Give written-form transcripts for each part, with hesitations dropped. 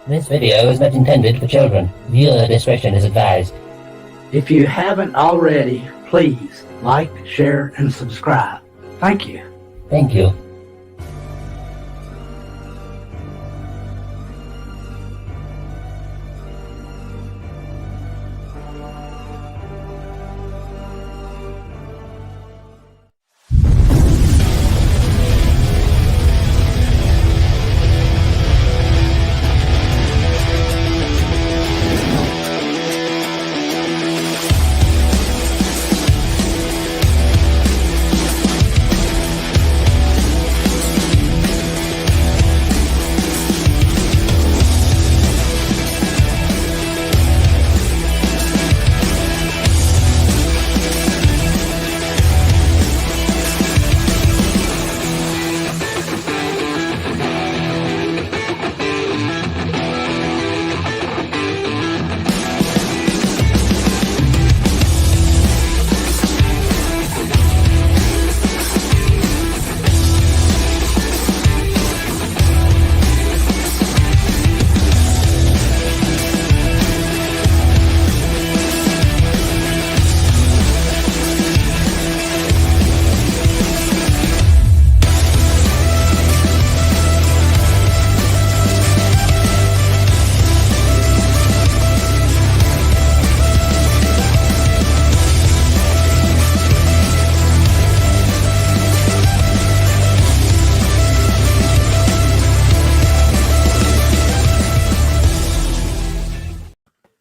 This video is not intended for children. Viewer discretion is advised. If you haven't already, please like, share, and subscribe. Thank you. Thank you.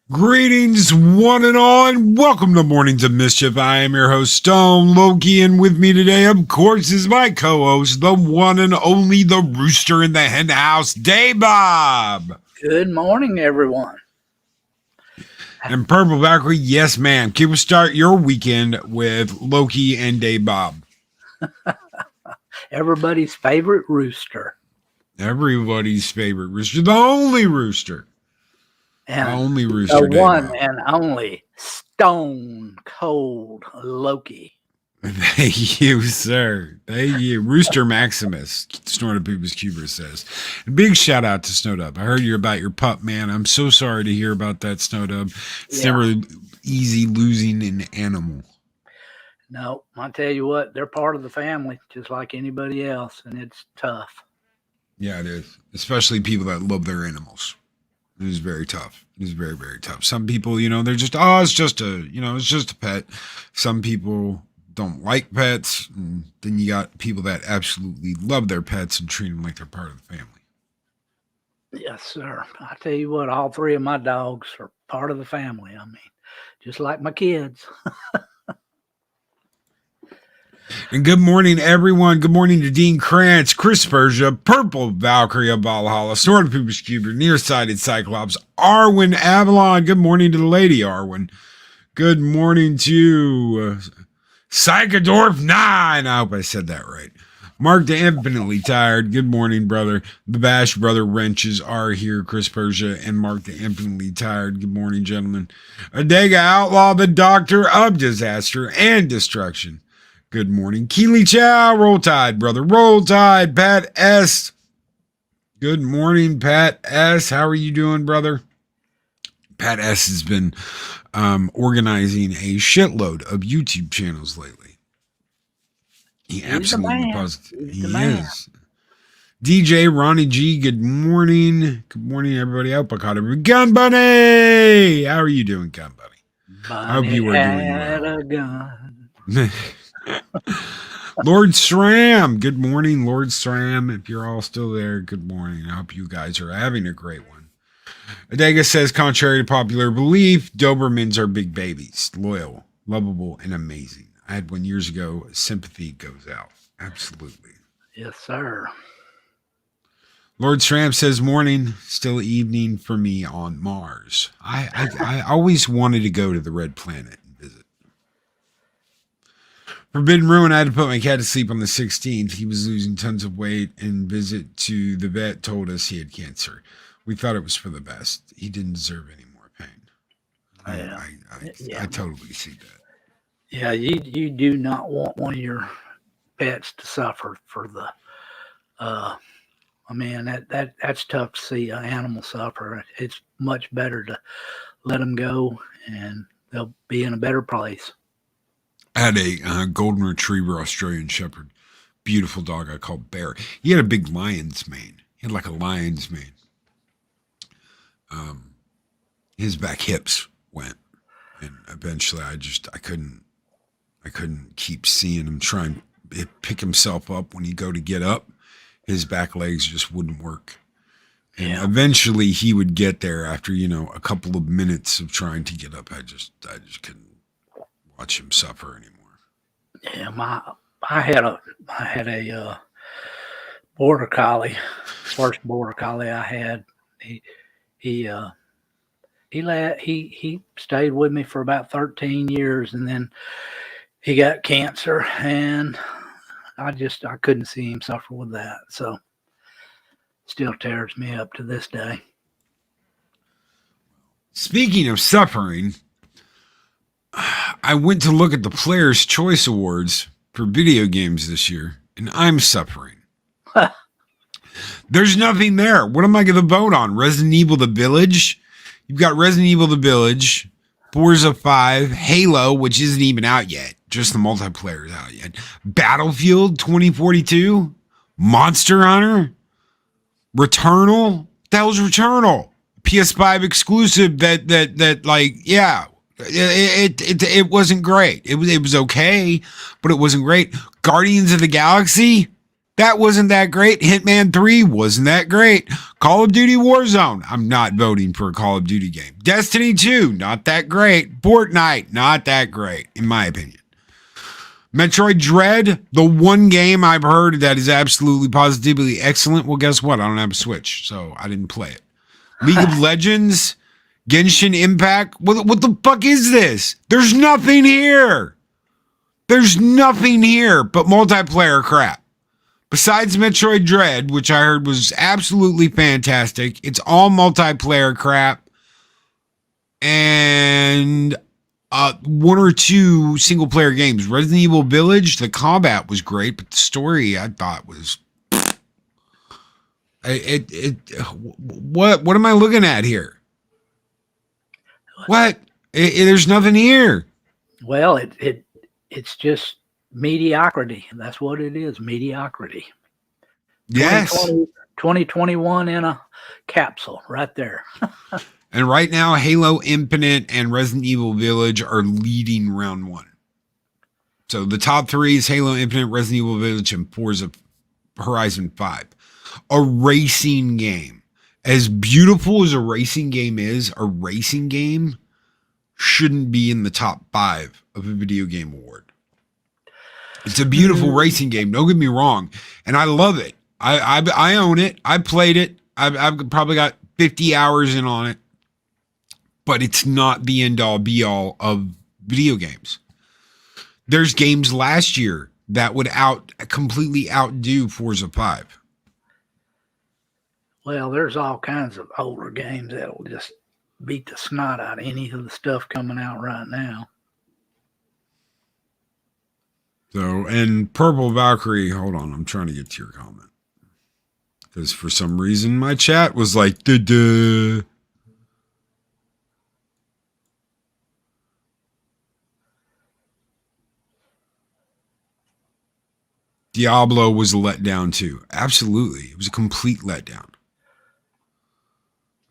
Greetings, one and all, and welcome to Mornings of Mischief. I am your host, Stone Loki, and with me today, of course, is my co-host, the one and only, the Rooster in the Hen House, Dave Bob. Good morning, everyone. And Purple Valkyrie, yes, ma'am. Can we start your weekend with Loki and Dave Bob? Everybody's favorite rooster. Everybody's favorite rooster, the only rooster. And only rooster, the Dave one Bob. and only Stone Cold Loki. Thank you, sir. Thank you. Rooster Maximus, Snorted Poopus Cuber says. Big shout out to Snowdub. I heard you about your pup, man. I'm so sorry to hear about that, Snowdub. It's never easy losing an animal. No, I tell you what, they're part of the family, just like anybody else, and it's tough. Yeah, it is. Especially people that love their animals. It is very tough. It is very, very tough. Some people, they're just, it's just a pet. Some people don't like pets. And then you got people that absolutely love their pets and treat them like they're part of the family. Yes, sir. I tell you what, all three of my dogs are part of the family. I mean, just like my kids. And good morning, everyone. Good morning to Dean Krantz, Chris Persia, Purple Valkyrie of Valhalla, Snorted Poopus Cuber, Nearsighted Cyclops, Arwen Avalon. Good morning to the lady, Arwen. Good morning to Psychodorf 9. I hope I said that right. Mark the Infinitely Tired. Good morning, brother. The Bash Brother Wrenches are here. Chris Persia and Mark the Infinitely Tired. Good morning, gentlemen. Adega Outlaw, the Doctor of Disaster and Destruction. Good morning. Keely Chow. Roll Tide, brother. Roll Tide. Pat S. Good morning, Pat S. How are you doing, brother? Pat S. has been organizing a shitload of YouTube channels lately. He absolutely positive. He is. DJ Ronnie G. Good morning. Good morning, everybody. I hope I caught everybody. Gun Bunny. How are you doing, Gun Bunny? I hope you are doing well. A gun. Lord SRAM, good morning, Lord SRAM. If you're all still there, good morning. I hope you guys are having a great one. Adega says, contrary to popular belief, Dobermans are big babies, loyal, lovable, and amazing. I had one years ago. Sympathy goes out. Absolutely. Yes, sir. Lord SRAM says, morning, still evening for me on Mars. I always wanted to go to the Red Planet. Forbidden Ruin, I had to put my cat to sleep on the 16th. He was losing tons of weight, and visit to the vet told us he had cancer. We thought it was for the best. He didn't deserve any more pain. I totally see that. Yeah, you do not want one of your pets to suffer for the I mean, that's tough to see an animal suffer. It's much better to let them go, and they'll be in a better place. I had a golden retriever Australian Shepherd. Beautiful dog I called Bear. He had a big lion's mane. He had like a lion's mane. His back hips went. And eventually I couldn't keep seeing him try and pick himself up when he go to get up. His back legs just wouldn't work. And eventually he would get there after, a couple of minutes of trying to get up. I just couldn't watch him suffer anymore. Yeah, I had a border collie, first border collie I had. He stayed with me for about 13 years, and then he got cancer, and I couldn't see him suffer with that. So still tears me up to this day. Speaking of suffering, I went to look at the Players' Choice Awards for video games this year, and I'm suffering. There's nothing there. What am I going to vote on? Resident Evil The Village? You've got Resident Evil The Village, Forza 5, Halo, which isn't even out yet. Just the multiplayer is out yet. Battlefield 2042, Monster Hunter, Returnal. That was Returnal. PS5 exclusive that like, yeah. It wasn't great. It was okay, but it wasn't great. Guardians of the Galaxy, that wasn't that great. Hitman 3 wasn't that great. Call of Duty Warzone, I'm not voting for a Call of Duty game. Destiny 2, not that great. Fortnite, not that great, in my opinion. Metroid Dread, the one game I've heard that is absolutely positively excellent. Well, guess what? I don't have a Switch, so I didn't play it. League of Legends, Genshin Impact. What the fuck is this? There's nothing here. There's nothing here but multiplayer crap. Besides Metroid Dread, which I heard was absolutely fantastic. It's all multiplayer crap. And one or two single player games. Resident Evil Village, the combat was great, but the story I thought was what am I looking at here? What? There's nothing here. Well, it's just mediocrity. That's what it is, mediocrity. Yes. 2021 in a capsule right there. And right now, Halo Infinite and Resident Evil Village are leading round one. So the top three is Halo Infinite, Resident Evil Village, and Forza Horizon 5. A racing game. As beautiful as a racing game is, a racing game shouldn't be in the top 5 of a video game award. It's a beautiful racing game. Don't get me wrong. And I love it. I own it. I played it. I've probably got 50 hours in on it. But it's not the end all be all of video games. There's games last year that would completely outdo Forza 5. Well, there's all kinds of older games that'll just beat the snot out of any of the stuff coming out right now. So, and Purple Valkyrie, hold on, I'm trying to get to your comment. Because for some reason my chat was like, duh. Diablo was a letdown too. Absolutely. It was a complete letdown.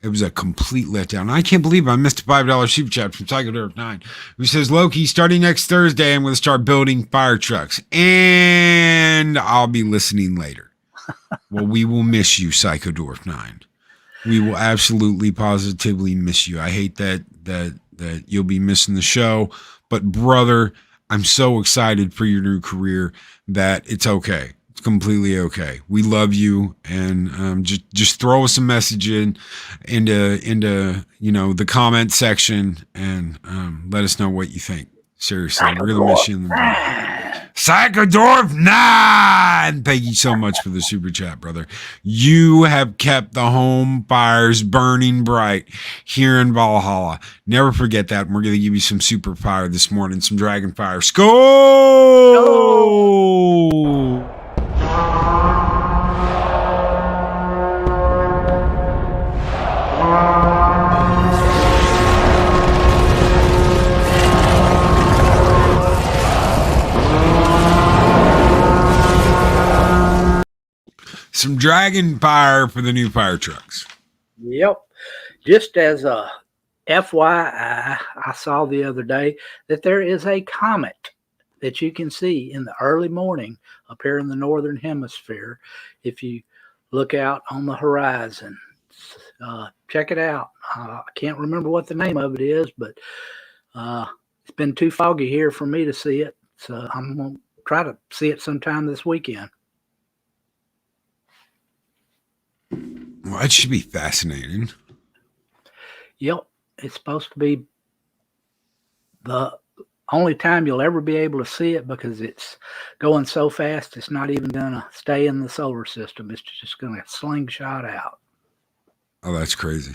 It was a complete letdown. I can't believe I missed a $5 super chat from Psychodorf9, who says, Loki, starting next Thursday, I'm going to start building fire trucks. And I'll be listening later. Well, we will miss you, Psychodorf9. We will absolutely, positively miss you. I hate that you'll be missing the show. But, brother, I'm so excited for your new career that it's okay. It's completely okay. We love you, and just throw us a message into the comment section and let us know what you think. Seriously, we're gonna miss you in the Psychodorf 9. Thank you so much for the super chat, brother. You have kept the home fires burning bright here in Valhalla. Never forget that. And we're gonna give you some super fire this morning, some dragon fire. Skål! Some dragon fire for the new fire trucks. Yep. Just as a FYI, I saw the other day that there is a comet that you can see in the early morning up here in the northern hemisphere. If you look out on the horizon, check it out. I can't remember what the name of it is, but it's been too foggy here for me to see it. So I'm going to try to see it sometime this weekend. Well, it should be fascinating. Yep. It's supposed to be the only time you'll ever be able to see it because it's going so fast it's not even going to stay in the solar system. It's just going to slingshot out. Oh, that's crazy.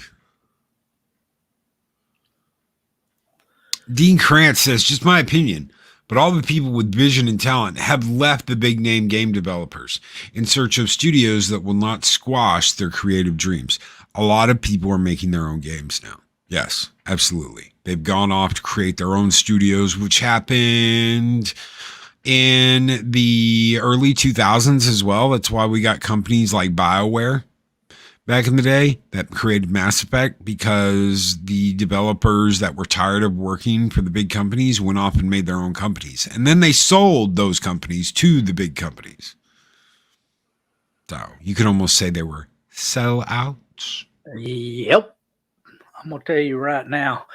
Dean Krantz says, just my opinion, but all the people with vision and talent have left the big name game developers in search of studios that will not squash their creative dreams. A lot of people are making their own games now. Yes, absolutely. They've gone off to create their own studios, which happened in the early 2000s as well. That's why we got companies like BioWare back in the day that created Mass Effect, because the developers that were tired of working for the big companies went off and made their own companies. And then they sold those companies to the big companies. So you could almost say they were sellouts. Yep. I'm going to tell you right now,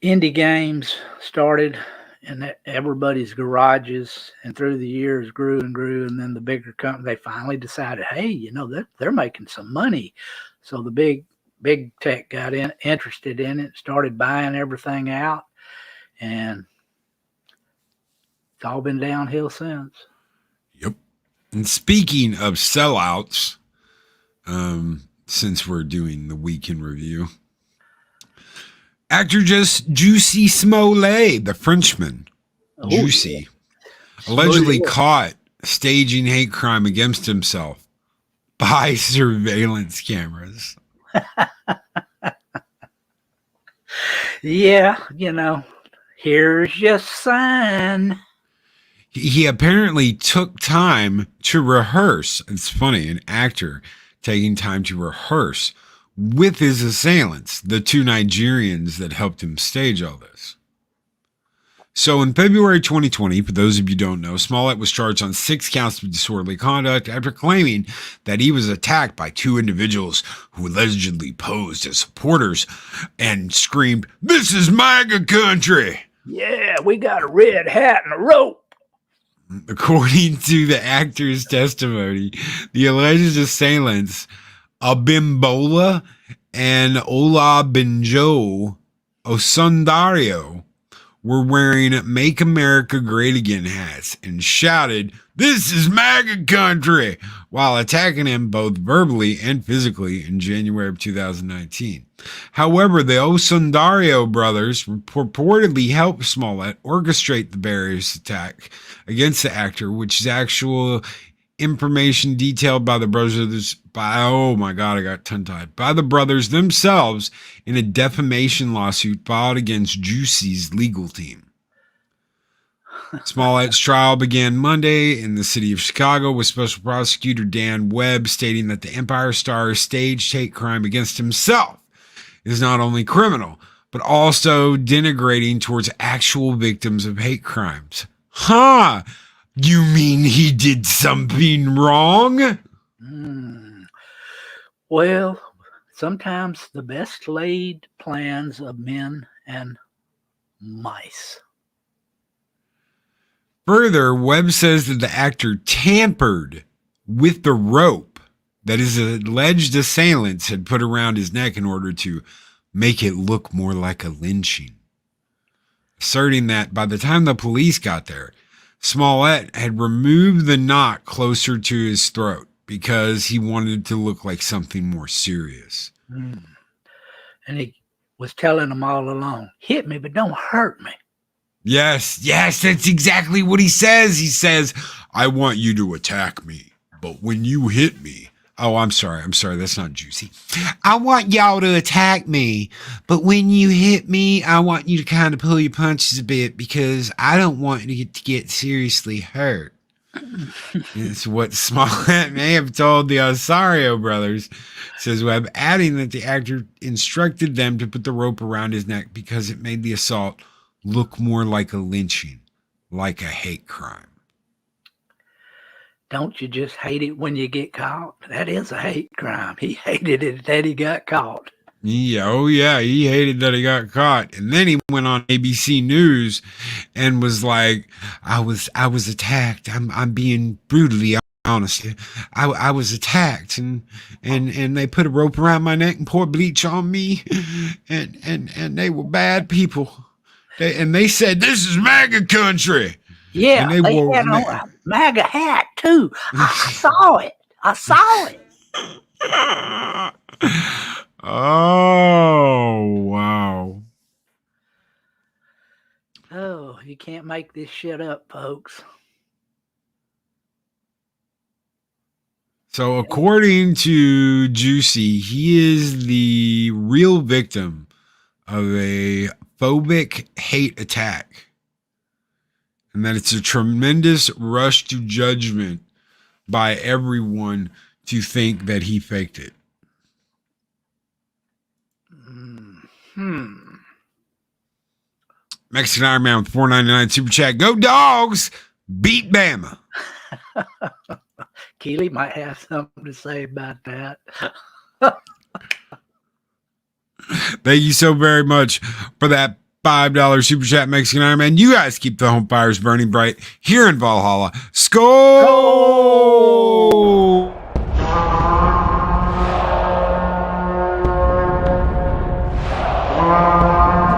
indie games started in everybody's garages and through the years grew and grew. And then the bigger company, they finally decided, hey, you know, they're making some money. So the big tech got interested in it, started buying everything out, and it's all been downhill since. Yep. And speaking of sellouts, since we're doing the week in review, actor just Juicy Smollett, the Frenchman, Juicy, allegedly caught staging hate crime against himself by surveillance cameras. Yeah, you know, here's your sign. He apparently took time to rehearse. It's funny, an actor taking time to rehearse with his assailants, the two Nigerians that helped him stage all this. So in February 2020, for those of you who don't know, Smollett was charged on 6 counts of disorderly conduct after claiming that he was attacked by 2 individuals who allegedly posed as supporters and screamed, "This is MAGA country!" Yeah, we got a red hat and a rope. According to the actor's testimony, the alleged assailants, Abimbola and Olabenjo Osundario, were wearing Make America Great Again hats and shouted, "This is MAGA country," while attacking him both verbally and physically in January of 2019. However, the Osundario brothers purportedly helped Smollett orchestrate the various attack against the actor, which is actual information detailed by the brothers by the brothers themselves in a defamation lawsuit filed against Juicy's legal team. Smollett's trial began Monday in the city of Chicago with Special Prosecutor Dan Webb stating that the Empire Star staged hate crime against himself is not only criminal, but also denigrating towards actual victims of hate crimes. Huh? You mean he did something wrong? Well, sometimes the best laid plans of men and mice. Further, Webb says that the actor tampered with the rope that his alleged assailants had put around his neck in order to make it look more like a lynching, asserting that by the time the police got there, Smollett had removed the knot closer to his throat because he wanted to look like something more serious. And he was telling them all along, hit me, but don't hurt me. Yes, that's exactly what he says. He says, I want you to attack me, but when you hit me, I'm sorry, that's not Juicy. I want y'all to attack me, but when you hit me, I want you to kind of pull your punches a bit because I don't want you to get seriously hurt. It's what Smollett may have told the Osario brothers, says Webb, adding that the actor instructed them to put the rope around his neck because it made the assault look more like a lynching, like a hate crime. Don't you just hate it when you get caught? That is a hate crime. He hated it that he got caught. Yeah, oh yeah, he hated that he got caught. And then he went on ABC News and was like, I was attacked. I'm being brutally honest. I was attacked and they put a rope around my neck and poured bleach on me and they were bad people. They said this is MAGA country. Yeah, and they had on a MAGA hat too. I saw it. I saw it. Oh, wow. Oh, you can't make this shit up, folks. So according to Juicy, he is the real victim of a phobic hate attack. And that it's a tremendous rush to judgment by everyone to think that he faked it. Mexican Iron Man with $4.99 super chat. Go Dogs! Beat Bama. Keely might have something to say about that. Thank you so very much for that $5 super chat, Mexican Iron Man. You guys keep the home fires burning bright here in Valhalla. Skol!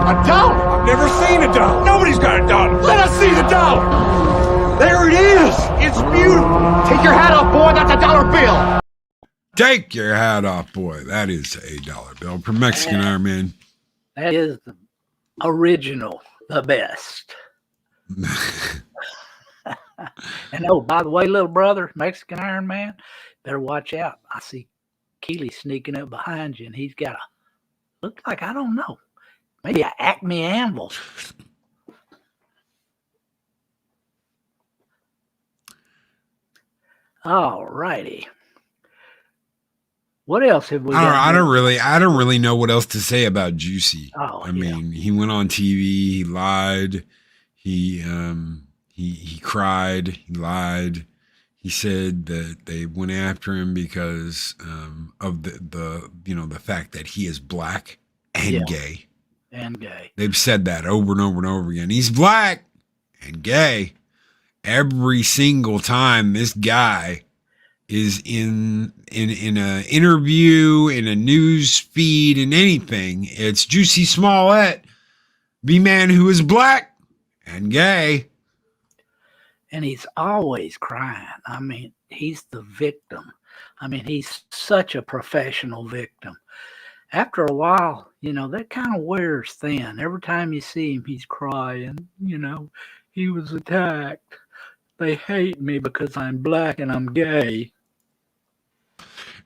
A dollar? I've never seen a dollar. Nobody's got a dollar. Let us see the dollar. There it is. It's beautiful. Take your hat off, boy. That's a dollar bill. Take your hat off, boy. That is a dollar bill from Mexican Iron Man. That is the original, the best. And oh, by the way, little brother, Mexican Iron Man, better watch out. I see Keely sneaking up behind you, and he's got look like, I don't know, maybe an Acme anvil. All righty. What else have we got? I don't really know what else to say about Juicy. Oh, I mean, he went on TV, he lied, he cried, he lied. He said that they went after him because of the fact that he is black and gay. And gay. They've said that over and over and over again. He's black and gay. Every single time this guy is in an interview, in a news feed, in anything, it's Juicy Smollett, the man who is black and gay. And he's always crying. I mean, he's the victim. I mean, he's such a professional victim. After a while, that kind of wears thin. Every time you see him, he's crying. He was attacked. They hate me because I'm black and I'm gay.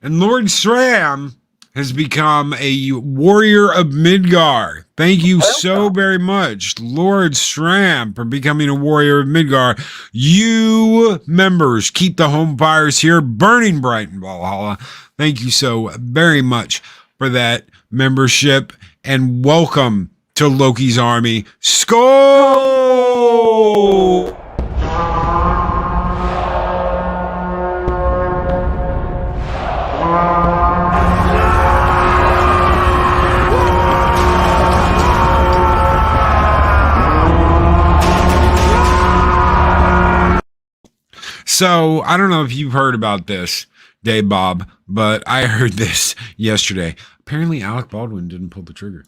And Lord Sram has become a warrior of Midgar. Thank you so very much, Lord Sram, for becoming a warrior of Midgar. You members keep the home fires here burning bright in Valhalla. Thank you so very much for that membership, and welcome to Loki's army. Skol! So I don't know if you've heard about this, Dave Bob, but I heard this yesterday. Apparently Alec Baldwin didn't pull the trigger.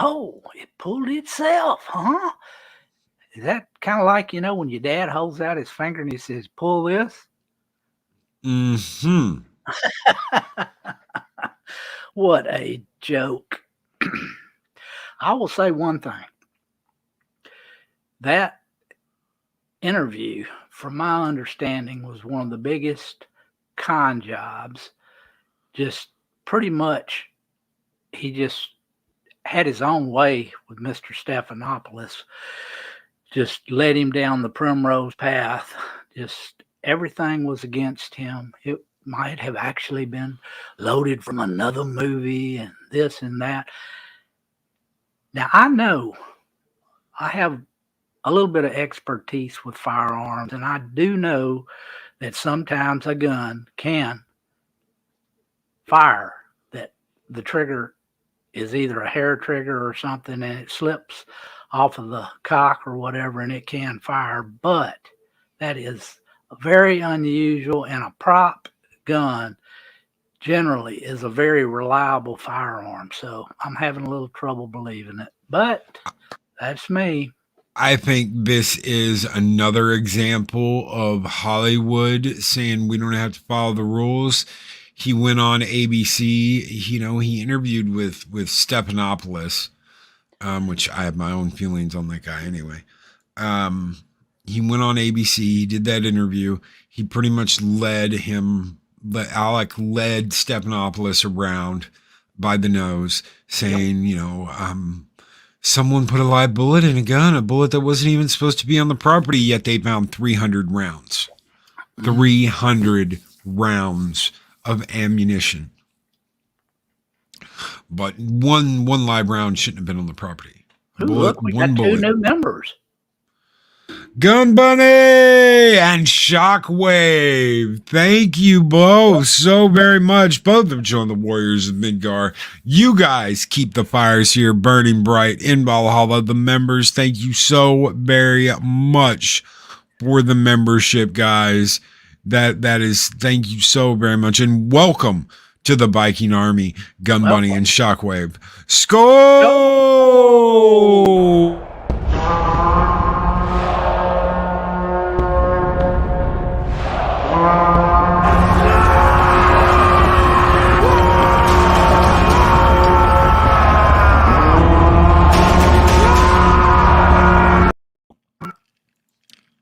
Oh, it pulled itself, huh? Is that kind of like, when your dad holds out his finger and he says, pull this? Mm-hmm. What a joke. I will say one thing. That interview, from my understanding, was one of the biggest con jobs. Just pretty much, he just had his own way with Mr. Stephanopoulos. Just led him down the primrose path. Just everything was against him. It might have actually been loaded from another movie and this and that. Now, I know I have a little bit of expertise with firearms, and I do know that sometimes a gun can fire, that the trigger is either a hair trigger or something, and it slips off of the cock or whatever, and it can fire. But that is very unusual, and a prop gun generally is a very reliable firearm. So I'm having a little trouble believing it, but that's me. I think this is another example of Hollywood saying we don't have to follow the rules. He went on ABC, he interviewed with Stephanopoulos, which I have my own feelings on that guy anyway. He went on ABC, he did that interview. He pretty much Alec led Stephanopoulos around by the nose saying, someone put a live bullet in a gun, a bullet that wasn't even supposed to be on the property, yet they found 300 rounds. 300 rounds of ammunition. But one live round shouldn't have been on the property. Look, we got two new members. Gun Bunny and Shockwave. Thank you both so very much. Both have joined the Warriors of Midgar. You guys keep the fires here burning bright in Valhalla. The members, thank you so very much for the membership, guys. That is, thank you so very much. And welcome to the Viking Army, Gun Bunny and Shockwave. Skull!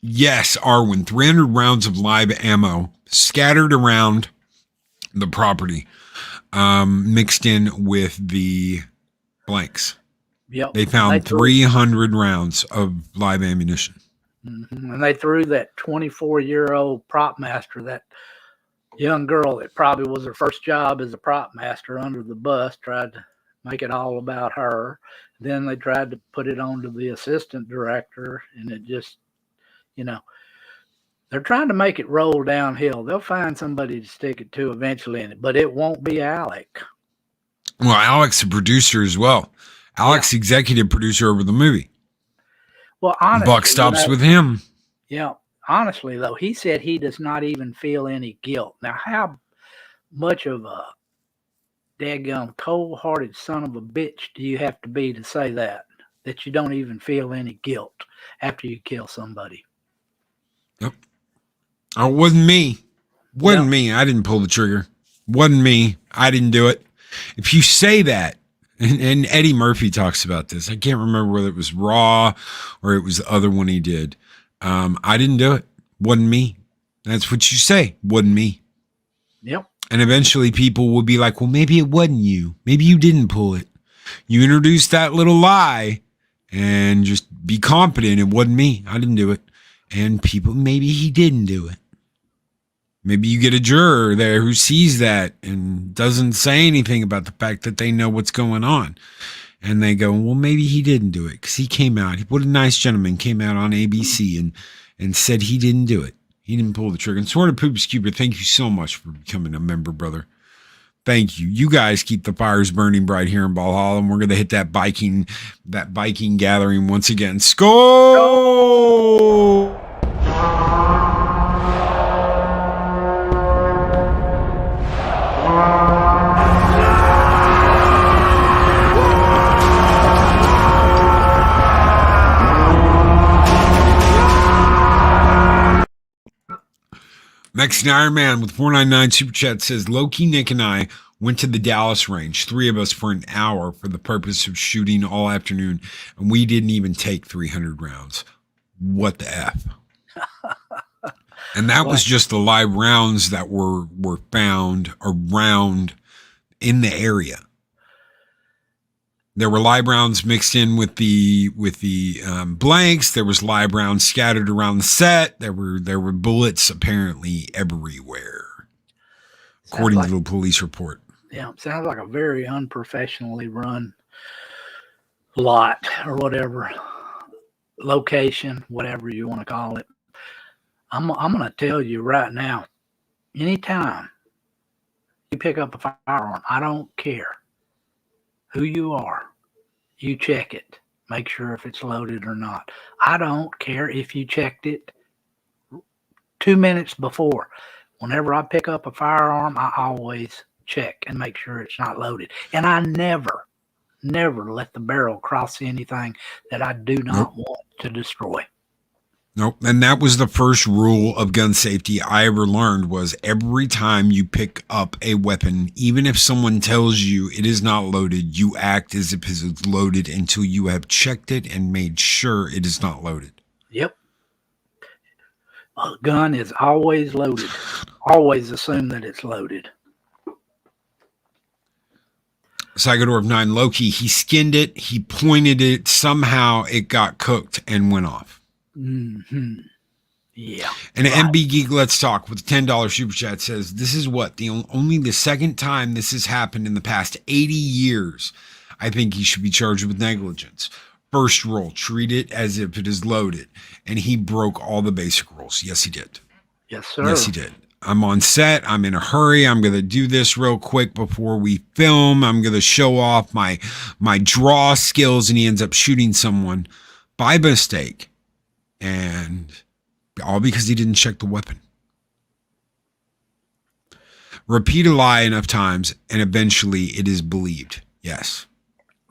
Yes, Arwen, 300 rounds of live ammo scattered around the property, mixed in with the blanks. Yep. They found 300 rounds of live ammunition. Mm-hmm. And they threw that 24-year-old prop master, that young girl that probably was her first job as a prop master, under the bus, tried to make it all about her. Then they tried to put it on to the assistant director, and it just, they're trying to make it roll downhill. They'll find somebody to stick it to eventually, but it won't be Alec. Well, Alec's a producer as well. Alec's executive producer over the movie. Well, honestly, buck stops with him. Yeah, honestly, though, he said he does not even feel any guilt. Now, how much of a daggum cold-hearted son of a bitch do you have to be to say that you don't even feel any guilt after you kill somebody? Yep. Oh, it wasn't me. Wasn't me. I didn't pull the trigger. Wasn't me. I didn't do it. If you say that, and Eddie Murphy talks about this, I can't remember whether it was Raw or it was the other one he did. I didn't do it. Wasn't me. That's what you say. Wasn't me. Yep. And eventually people will be like, well, maybe it wasn't you. Maybe you didn't pull it. You introduced that little lie and just be confident it wasn't me. I didn't do it. And people, maybe he didn't do it. Maybe you get a juror there who sees that and doesn't say anything about the fact that they know what's going on. And they go, well, maybe he didn't do it because he came out. What a nice gentleman, came out on ABC and said he didn't do it. He didn't pull the trigger. And Sort of Poops Cuber, thank you so much for becoming a member, brother. Thank you. You guys keep the fires burning bright here in Valhalla, and we're going to hit that Viking gathering once again. Skull! Mexican Iron Man with 499 Super Chat says, Loki, Nick, and I went to the Dallas range, 3 of us, for an hour for the purpose of shooting all afternoon, and we didn't even take 300 rounds. What the F? And that was just the live rounds that were found around in the area. There were live rounds mixed in with the blanks. There was live rounds scattered around the set. There were bullets apparently everywhere, according to the police report. Yeah, sounds like a very unprofessionally run lot or whatever, location, whatever you want to call it. I'm going to tell you right now, anytime you pick up a firearm, I don't care who you are, you check it. Make sure if it's loaded or not. I don't care if you checked it 2 minutes before. Whenever I pick up a firearm, I always check and make sure it's not loaded. And I never let the barrel cross anything that I do not want to destroy. Nope. And that was the first rule of gun safety I ever learned, was every time you pick up a weapon, even if someone tells you it is not loaded, you act as if it is loaded until you have checked it and made sure it is not loaded. Yep. A gun is always loaded. Always assume that it's loaded. Psychodor of 9, Loki, he skinned it, he pointed it, somehow it got cooked and went off. Mm-hmm. Yeah. And MB Geek Let's Talk with a $10 super chat says, this is what, only the second time this has happened in the past 80 years. I think he should be charged with negligence. First rule, treat it as if it is loaded. And he broke all the basic rules. Yes, he did. Yes, sir. Yes, he did. I'm on set. I'm in a hurry. I'm going to do this real quick before we film. I'm going to show off my draw skills. And he ends up shooting someone by mistake. And all because he didn't check the weapon. Repeat a lie enough times and eventually it is believed. Yes.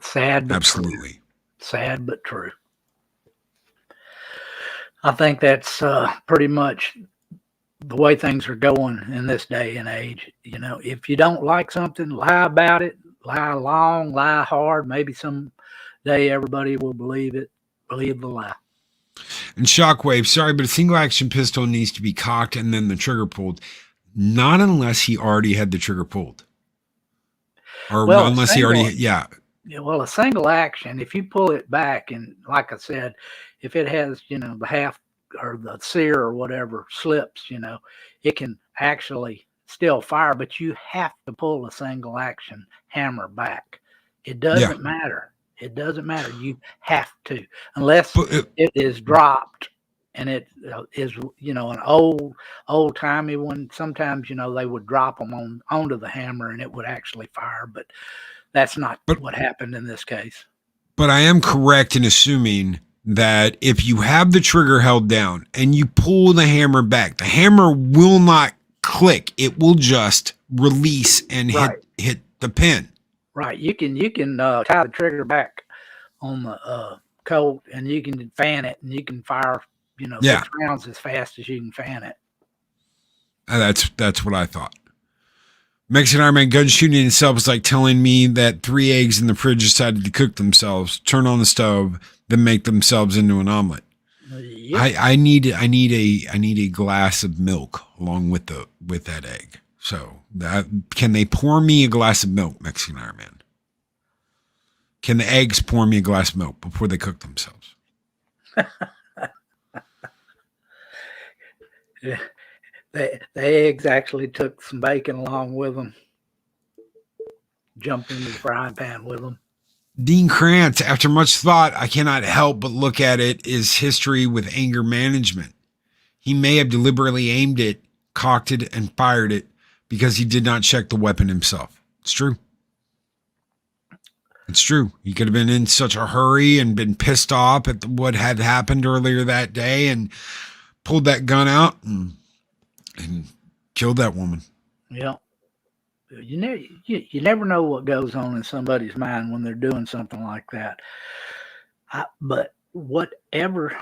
Sad, but absolutely true. Sad, but true. I think that's pretty much the way things are going in this day and age. You know, if you don't like something, lie about it, lie long, lie hard. Maybe someday everybody will believe it, believe the lie. And Shockwave, sorry, but a single action pistol needs to be cocked and then the trigger pulled. Not unless he already had the trigger pulled. Or unless he already, yeah. Yeah, well, a single action, if you pull it back, and like I said, if it has, the half or the sear or whatever slips, it can actually still fire, but you have to pull a single action hammer back. It doesn't matter. It doesn't matter. You have to, unless it is dropped and it is, an old timey one. Sometimes, they would drop them onto the hammer and it would actually fire, but that's not what happened in this case. But I am correct in assuming that if you have the trigger held down and you pull the hammer back, the hammer will not click. It will just release and hit the pin. Right. You can tie the trigger back on the Colt and you can fan it and you can fire, 6 rounds as fast as you can fan it. That's what I thought. Mexican Iron Man gun shooting itself is like telling me that 3 eggs in the fridge decided to cook themselves, turn on the stove, then make themselves into an omelet. Yep. I need a glass of milk along with that egg. So can they pour me a glass of milk, Mexican Iron Man? Can the eggs pour me a glass of milk before they cook themselves? Yeah. The eggs actually took some bacon along with them. Jumped into the frying pan with them. Dean Krantz, after much thought, I cannot help but look at it as history with anger management. He may have deliberately aimed it, cocked it, and fired it because he did not check the weapon himself. It's true. It's true. He could have been in such a hurry and been pissed off at what had happened earlier that day and pulled that gun out and killed that woman. Yeah. You never know what goes on in somebody's mind when they're doing something like that. But whatever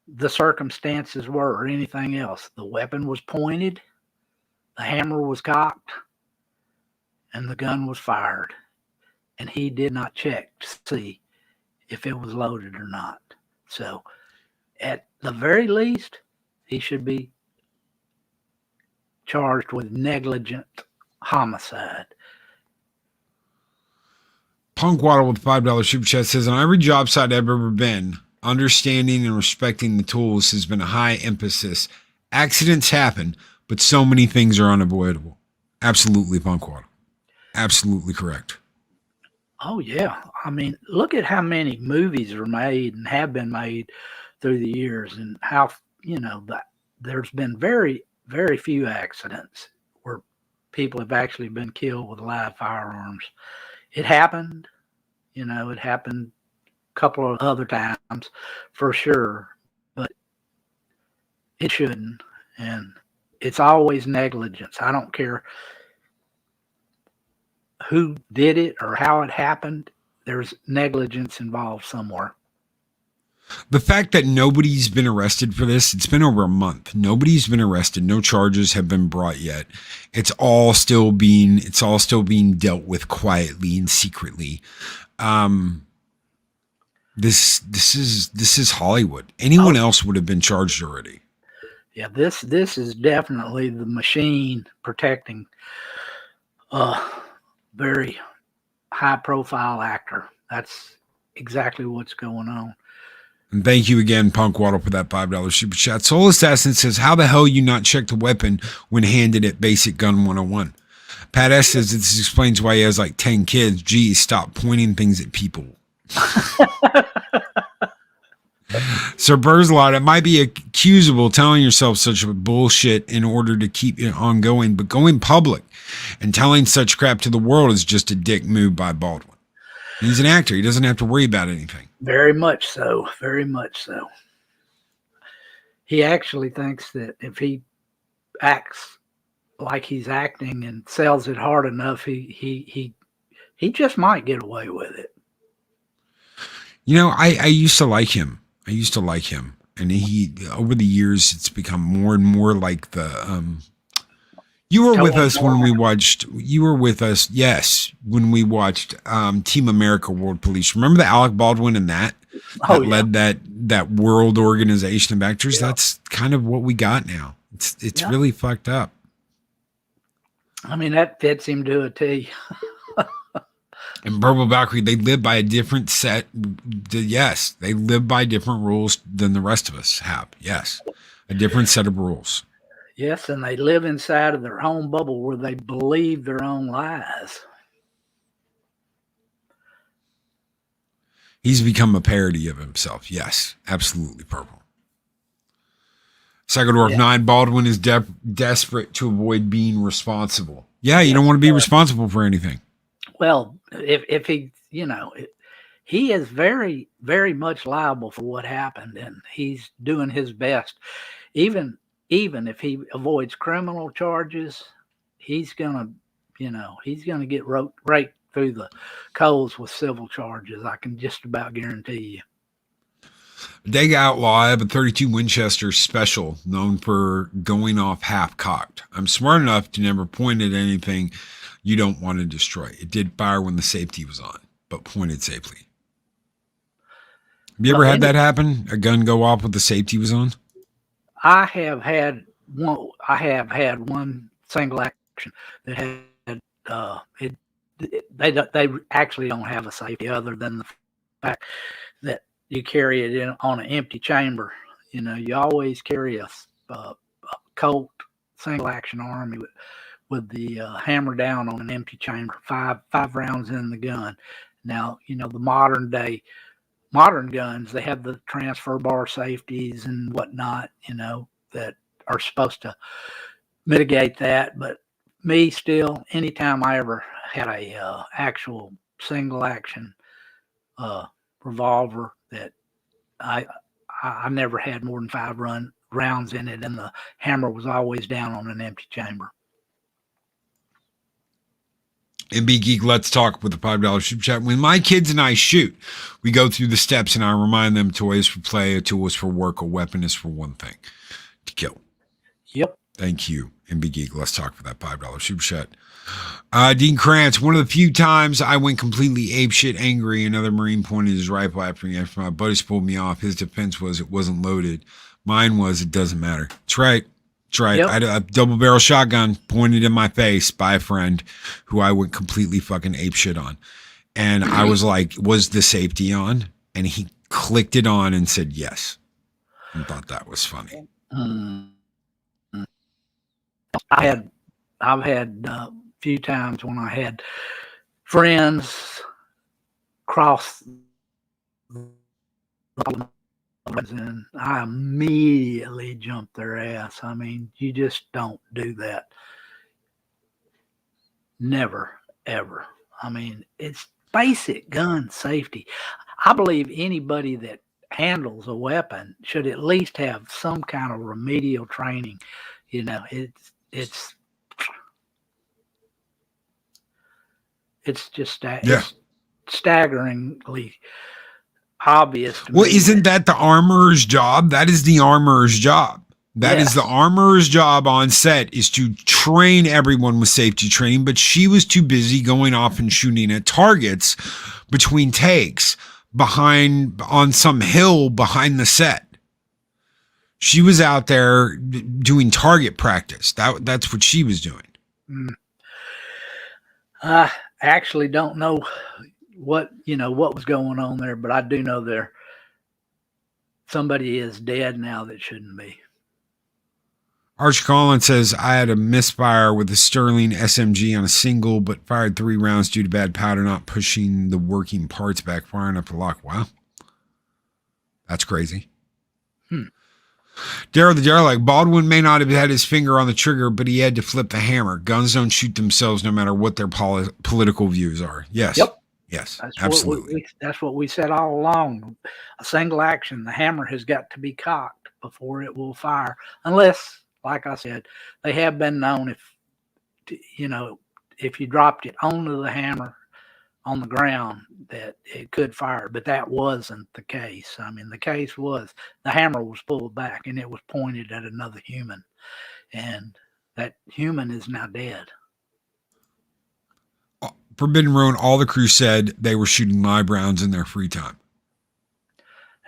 the circumstances were or anything else, the weapon was pointed, the hammer was cocked, and the gun was fired. And he did not check to see if it was loaded or not. So at the very least, he should be charged with negligent homicide. Punk Waddle with $5 super chat says, on every job site I've ever been, understanding and respecting the tools has been a high emphasis. Accidents happen, but so many things are unavoidable. Absolutely, Punk Waddle. Absolutely correct. Oh, yeah. I mean, look at how many movies are made and have been made through the years, and how, that there's been very, very few accidents where people have actually been killed with live firearms. It happened, it happened a couple of other times for sure, but it shouldn't. And it's always negligence. I don't care who did it or how it happened. There's negligence involved somewhere. The fact that nobody's been arrested for this, it's been over a month. Nobody's been arrested. No charges have been brought yet. It's all still being dealt with quietly and secretly. This is Hollywood. Anyone else would have been charged already. Yeah, this is definitely the machine protecting a very high profile actor. That's exactly what's going on. And thank you again, Punk Waddle, for that $5 super chat. Soul Assassin says, how the hell you not check the weapon when handed at Basic Gun 101? Pat S says, this explains why he has like 10 kids. Geez, stop pointing things at people. Sir Burzlot, it might be accusable telling yourself such bullshit in order to keep it ongoing, but going public and telling such crap to the world is just a dick move by Baldwin. He's an actor. He doesn't have to worry about anything. Very much so. Very much so. He actually thinks that if he acts like he's acting and sells it hard enough, he just might get away with it. I used to like him. And he, over the years, it's become more and more like the, you were with us when we watched, when we watched Team America World Police. Remember the Alec Baldwin and that led that world organization of actors? Yeah. That's kind of what we got now. It's really fucked up. I mean, that fits him to a T. And Purple Valkyrie, they live by a different set. Yes, they live by different rules than the rest of us have. Yes, a different set of rules. Yes, and they live inside of their own bubble where they believe their own lies. He's become a parody of himself. Yes, absolutely, Purple. Psychodorf 9, Baldwin is desperate to avoid being responsible. Yeah, you don't want to be responsible for anything. Well, if he, he is very, very much liable for what happened, and he's doing his best. Even if he avoids criminal charges, he's gonna get right through the coals with civil charges. I can just about guarantee you. Dega Outlaw, I have a 32 Winchester special known for going off half-cocked. I'm smart enough to never point at anything you don't want to destroy. It did fire when the safety was on, but pointed safely. Have you ever had that happen? A gun go off when the safety was on? I have had one single action that had they actually don't have a safety other than the fact that you carry it in on an empty chamber. You always carry a Colt single action army with the hammer down on an empty chamber, five rounds in the gun. Now, the modern guns, they have the transfer bar safeties and whatnot, that are supposed to mitigate that. But me, still, anytime I ever had a actual single action revolver, that I never had more than 5 rounds in it, and the hammer was always down on an empty chamber. MB Geek, let's talk with the $5 super chat. When my kids and I shoot, we go through the steps and I remind them toys for play, a tool is for work, a weapon is for one thing, to kill. Yep. Thank you, MB Geek. Let's talk for that $5 super chat. Dean Krantz, one of the few times I went completely apeshit angry, another Marine pointed his rifle after me after my buddies pulled me off. His defense was it wasn't loaded. Mine was it doesn't matter. That's right. That's right. Yep. I had a double barrel shotgun pointed in my face by a friend who I went completely fucking apeshit on. And I was like, was the safety on? And he clicked it on and said yes. And thought that was funny. I've had a few times when I had friends cross and I immediately jumped their ass. I mean, you just don't do that. Never, ever. I mean, it's basic gun safety. I believe anybody that handles a weapon should at least have some kind of remedial training. You know, it's just it's staggeringly obvious to well, me. isn't that the armorer's job? That is the armorer's job. That is the armorer's job on set, is to train everyone with safety training, but she was too busy going off and shooting at targets between takes on some hill behind the set. She was out there doing target practice. That's what she was doing. I actually don't know what was going on there, but I do know somebody is dead now that shouldn't be. Arch Collins says, I had a misfire with a Sterling SMG on a single, but fired 3 rounds due to bad powder not pushing the working parts back far enough to lock. Wow. That's crazy. Daryl the Derelict, Baldwin may not have had his finger on the trigger, but he had to flip the hammer. Guns don't shoot themselves no matter what their political views are. Yes. Yep. Yes, that's absolutely. That's what we said all along. A single action, the hammer has got to be cocked before it will fire. Unless, like I said, they have been known if you dropped it onto the hammer on the ground, that it could fire, but that wasn't the case. I mean, the case was the hammer was pulled back and it was pointed at another human, and that human is now dead. Forbidden Road, all the crew said they were shooting live rounds in their free time.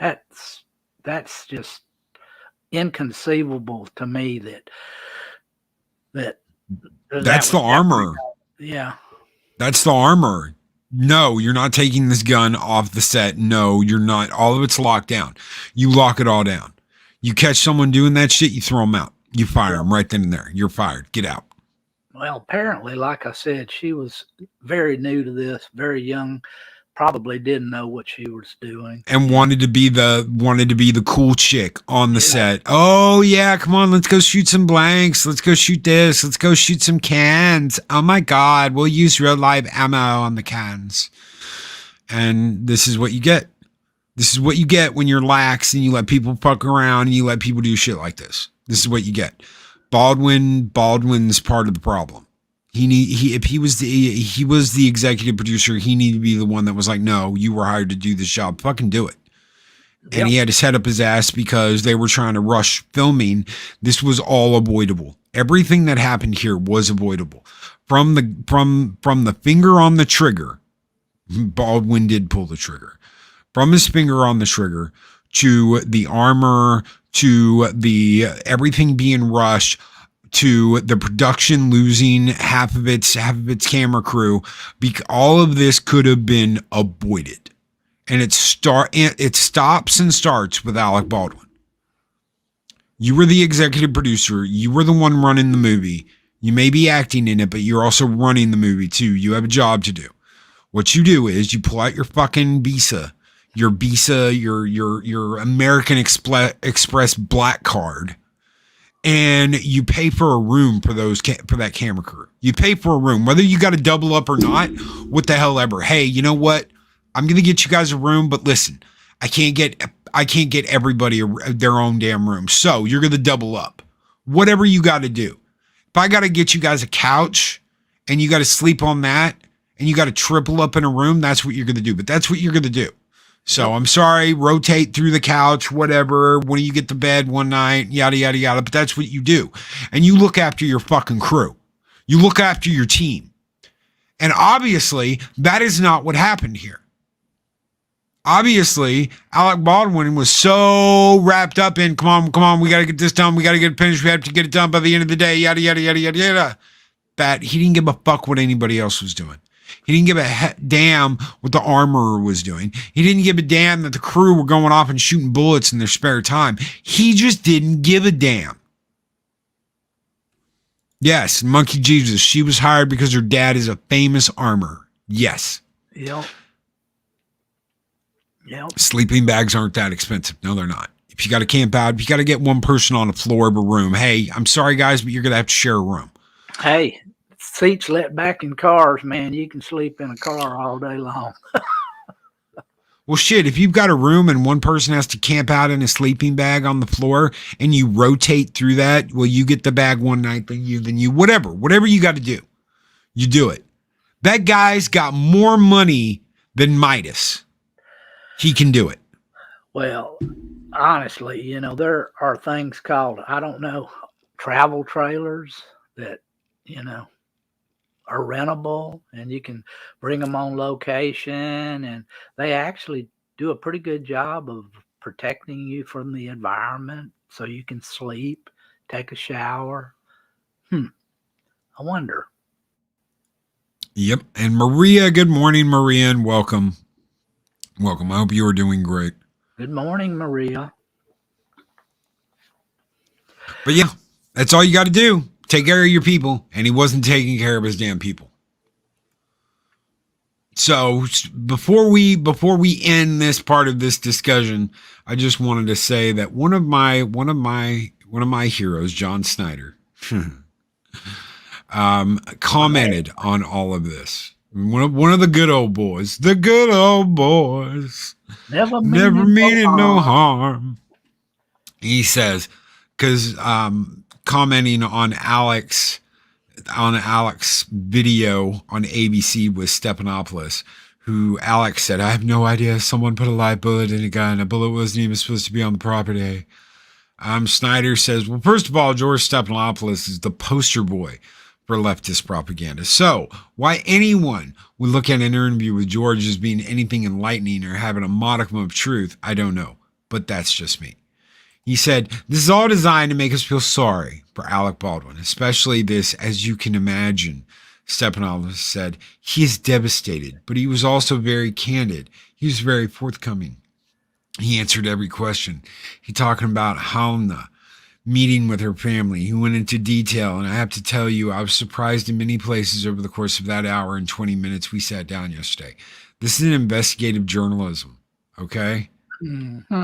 That's just inconceivable to me that's the armor. Yeah. That's the armor. No, you're not taking this gun off the set. No, you're not. All of it's locked down. You lock it all down. You catch someone doing that shit, you throw them out. You fire them right then and there. You're fired. Get out. Well, apparently, like I said, she was very new to this, very young, probably didn't know what she was doing, and wanted to be the cool chick on the set. Oh yeah, come on, let's go shoot some blanks. Let's go shoot this. Let's go shoot some cans. Oh my God, we'll use real live ammo on the cans. And this is what you get. This is what you get when you're lax and you let people fuck around and you let people do shit like this. This is what you get. Baldwin's part of the problem. If he was the executive producer, he needed to be the one that was like, no, you were hired to do this job. Fucking do it. And he had to set up his ass because they were trying to rush filming. This was all avoidable. Everything that happened here was avoidable. From the finger on the trigger, Baldwin did pull the trigger. From his finger on the trigger to the armor, to the everything being rushed, to the production losing half of its camera crew, all of this could have been avoided. And it stops and starts with Alec Baldwin. You were the executive producer. You were the one running the movie. You may be acting in it, but you're also running the movie too. You have a job to do. What you do is you pull out your fucking visa, your American Express black card, and you pay for a room for that camera crew. You pay for a room, whether you got to double up or not. What the hell ever. Hey, you know what? I'm going to get you guys a room, but listen, I can't get everybody their own damn room. So you're going to double up. Whatever you got to do. If I got to get you guys a couch and you got to sleep on that and you got to triple up in a room, that's what you're going to do. But that's what you're going to do. So I'm sorry, rotate through the couch, whatever, when you get to bed one night, yada, yada, yada. But that's what you do. And you look after your fucking crew. You look after your team. And obviously, that is not what happened here. Obviously, Alec Baldwin was so wrapped up in, come on, we got to get this done. We got to get it finished. We have to get it done by the end of the day, yada, yada, yada, yada, yada, that he didn't give a fuck what anybody else was doing. He didn't give a damn what the armorer was doing. He didn't give a damn that the crew were going off and shooting bullets in their spare time. He just didn't give a damn. Yes, Monkey Jesus, she was hired because her dad is a famous armorer. Yes. Yep. Sleeping bags aren't that expensive. No, they're not. If you got to camp out, if you got to get one person on the floor of a room, hey, I'm sorry, guys, but you're going to have to share a room. Hey, seats let back in cars, man. You can sleep in a car all day long. Well, shit, if you've got a room and one person has to camp out in a sleeping bag on the floor and you rotate through that, well, you get the bag one night, then you, whatever you got to do, you do it. That guy's got more money than Midas. He can do it. Well, honestly, you know, there are things called, I don't know, travel trailers that, you know, are rentable and you can bring them on location, and they actually do a pretty good job of protecting you from the environment so you can sleep, take a shower. I wonder. Yep. And Maria, good morning, Maria, and welcome. Welcome. I hope you are doing great. Good morning, Maria. But yeah, that's all you got to do. Take care of your people. And he wasn't taking care of his damn people. So before we end this part of this discussion, I just wanted to say that one of my heroes, John Snyder, commented on all of this. One of the good old boys. The good old boys. Never meaning no harm. He says, because commenting on Alex video on ABC with Stephanopoulos, who Alex said, I have no idea. Someone put a live bullet in a gun. A bullet wasn't even supposed to be on the property. Snyder says, well, first of all, George Stephanopoulos is the poster boy for leftist propaganda. So why anyone would look at an interview with George as being anything enlightening or having a modicum of truth, I don't know. But that's just me. He said, this is all designed to make us feel sorry for Alec Baldwin, especially this, as you can imagine. Stephanopoulos said, he is devastated, but he was also very candid. He was very forthcoming. He answered every question. He talking about Halna meeting with her family. He went into detail, and I have to tell you, I was surprised in many places over the course of that hour and 20 minutes we sat down yesterday. This is an investigative journalism, okay? Mm-hmm.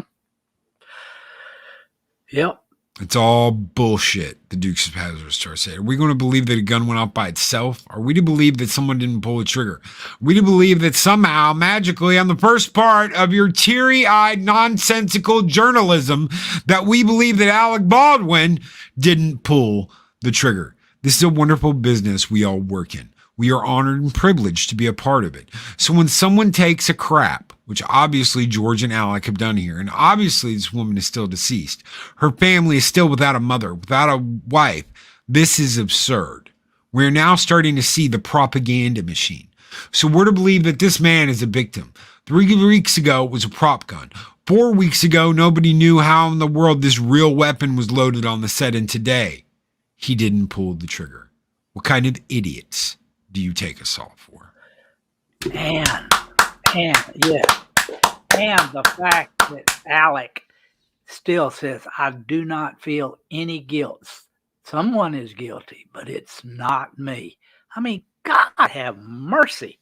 Yep. It's all bullshit, the Dukes of Hazzard starts saying. Are we going to believe that a gun went off by itself? Are we to believe that someone didn't pull the trigger? Are we to believe that somehow, magically, on the first part of your teary-eyed, nonsensical journalism, that we believe that Alec Baldwin didn't pull the trigger? This is a wonderful business we all work in. We are honored and privileged to be a part of it. So when someone takes a crap, which obviously George and Alec have done here, and obviously this woman is still deceased, her family is still without a mother, without a wife, this is absurd. We're now starting to see the propaganda machine. So we're to believe that this man is a victim. 3 weeks ago, it was a prop gun. 4 weeks ago, nobody knew how in the world this real weapon was loaded on the set, and today, he didn't pull the trigger. What kind of idiots do you take us all for? And the fact that Alec still says, I do not feel any guilt. Someone is guilty, but it's not me. I mean, God have mercy.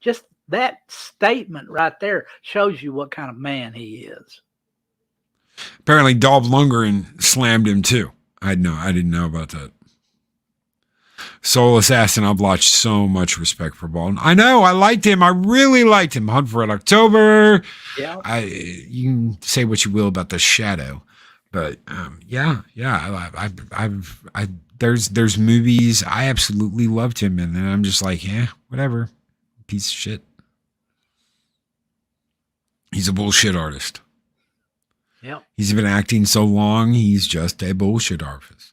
Just that statement right there shows you what kind of man he is. Apparently Dolph Lundgren slammed him too. I didn't know about that. Soul Assassin, I've watched so much respect for Baldwin. I know, I liked him. I really liked him. Hunt for Red October. Yeah. You can say what you will about The Shadow, but there's movies I absolutely loved him in, and I'm just like, yeah, whatever, piece of shit. He's a bullshit artist. Yep. He's been acting so long, he's just a bullshit artist.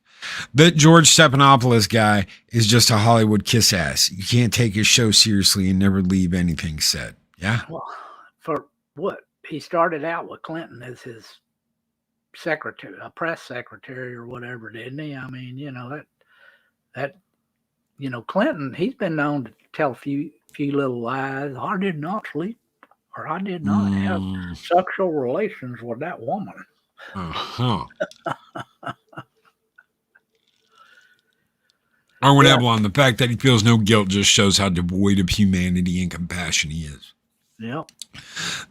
That George Stephanopoulos guy is just a Hollywood kiss ass. You can't take his show seriously and never leave anything said. Yeah. Well, for what? He started out with Clinton as his secretary, a press secretary or whatever, didn't he? I mean, you know, that Clinton, he's been known to tell a few little lies. I did not sleep, or I did not have sexual relations with that woman. Uh-huh. Arwen Avalon, the fact that he feels no guilt just shows how devoid of humanity and compassion he is. Yep.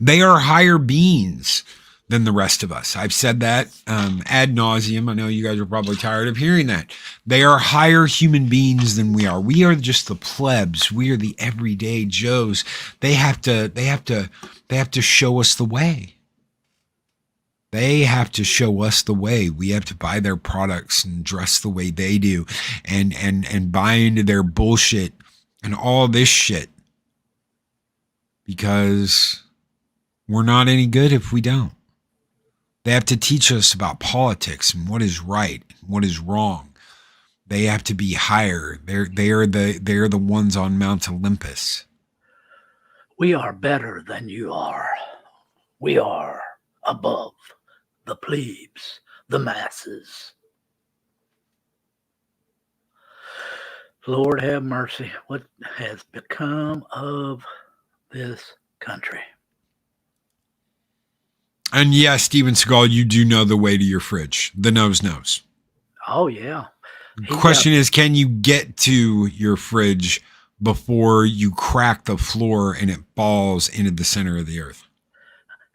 They are higher beings than the rest of us. I've said that ad nauseum. I know you guys are probably tired of hearing that. They are higher human beings than we are. We are just the plebs. We are the everyday Joes. They have to show us the way. They have to show us the way. We have to buy their products and dress the way they do and buy into their bullshit and all this shit. Because we're not any good if we don't. They have to teach us about politics and what is right and what is wrong. They have to be higher. They're the ones on Mount Olympus. We are better than you are. We are above the plebes, the masses. Lord have mercy. What has become of this country? And yes, Steven Seagal, you do know the way to your fridge. The nose knows. Oh, yeah. Question is, can you get to your fridge before you crack the floor and it falls into the center of the earth?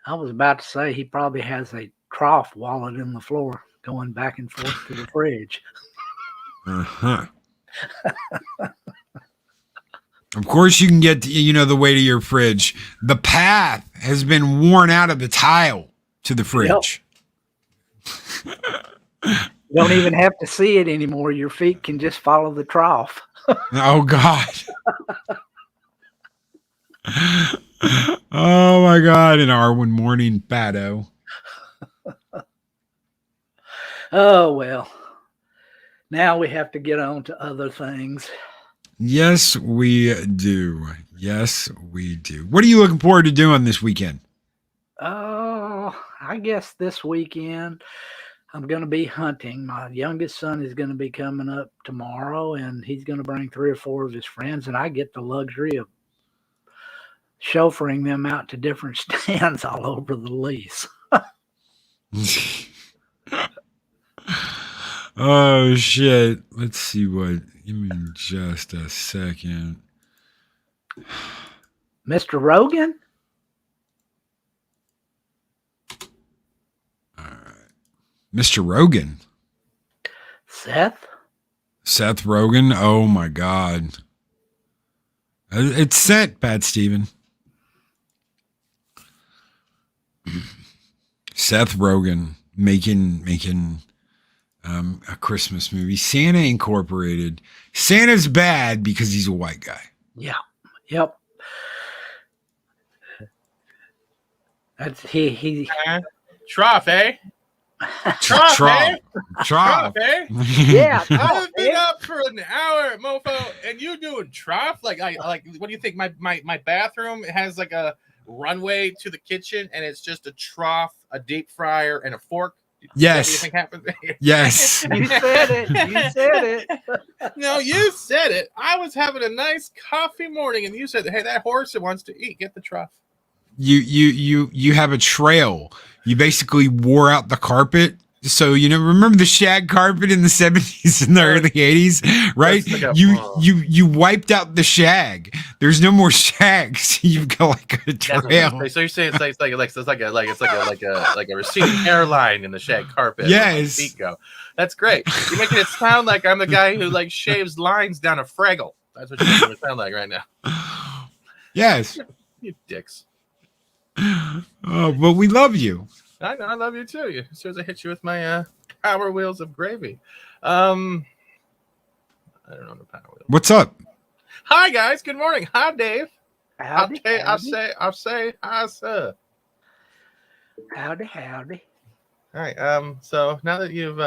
I was about to say he probably has a trough wallet in the floor going back and forth to the fridge. Uh-huh. Of course you can get to, the way to your fridge. The path has been worn out of the tile to the fridge. Yep. You don't even have to see it anymore. Your feet can just follow the trough. Oh, God. Oh, my God. An Arwen morning fatto. Oh, well. Now we have to get on to other things. Yes, we do. Yes, we do. What are you looking forward to doing this weekend? Oh, I guess this weekend I'm going to be hunting. My youngest son is going to be coming up tomorrow, and he's going to bring 3 or 4 of his friends, and I get the luxury of chauffeuring them out to different stands all over the lease. Oh, shit. Let's see what. Give me just a second. Mr. Rogan? All right. Mr. Rogan. Seth Rogen. Oh, my God. It's set, Pat Steven. Seth Rogen making a Christmas movie. Santa Incorporated. Santa's bad because he's a white guy. Yeah. Yep. That's he. Trough, eh? Trough, eh? Yeah. I've been up for an hour, mofo, and you doing trough? Like, what do you think? My bathroom has like a runway to the kitchen, and it's just a trough, a deep fryer, and a fork. Yes. What do you think happens there? Yes. You said it. No, you said it. I was having a nice coffee morning, and you said, "Hey, that horse that wants to eat, get the trough." You have a trail. You basically wore out the carpet. So, remember the shag carpet in the 70s and the early 80s, right? Like you wiped out the shag. There's no more shag. So you've got like a trail. So you're saying it's like a receding hairline in the shag carpet. Yes. Feet go. That's great. You're making it sound like I'm the guy who like shaves lines down a Fraggle. That's what you're making it sound like right now. Yes. You dicks. Oh, but we love you. I know, I love you too. As soon as I hit you with my power wheels of gravy. I don't know the power wheels. What's up? Hi guys, good morning. Hi Dave. Howdy. I'll say hi sir. Howdy. All right. So now that you've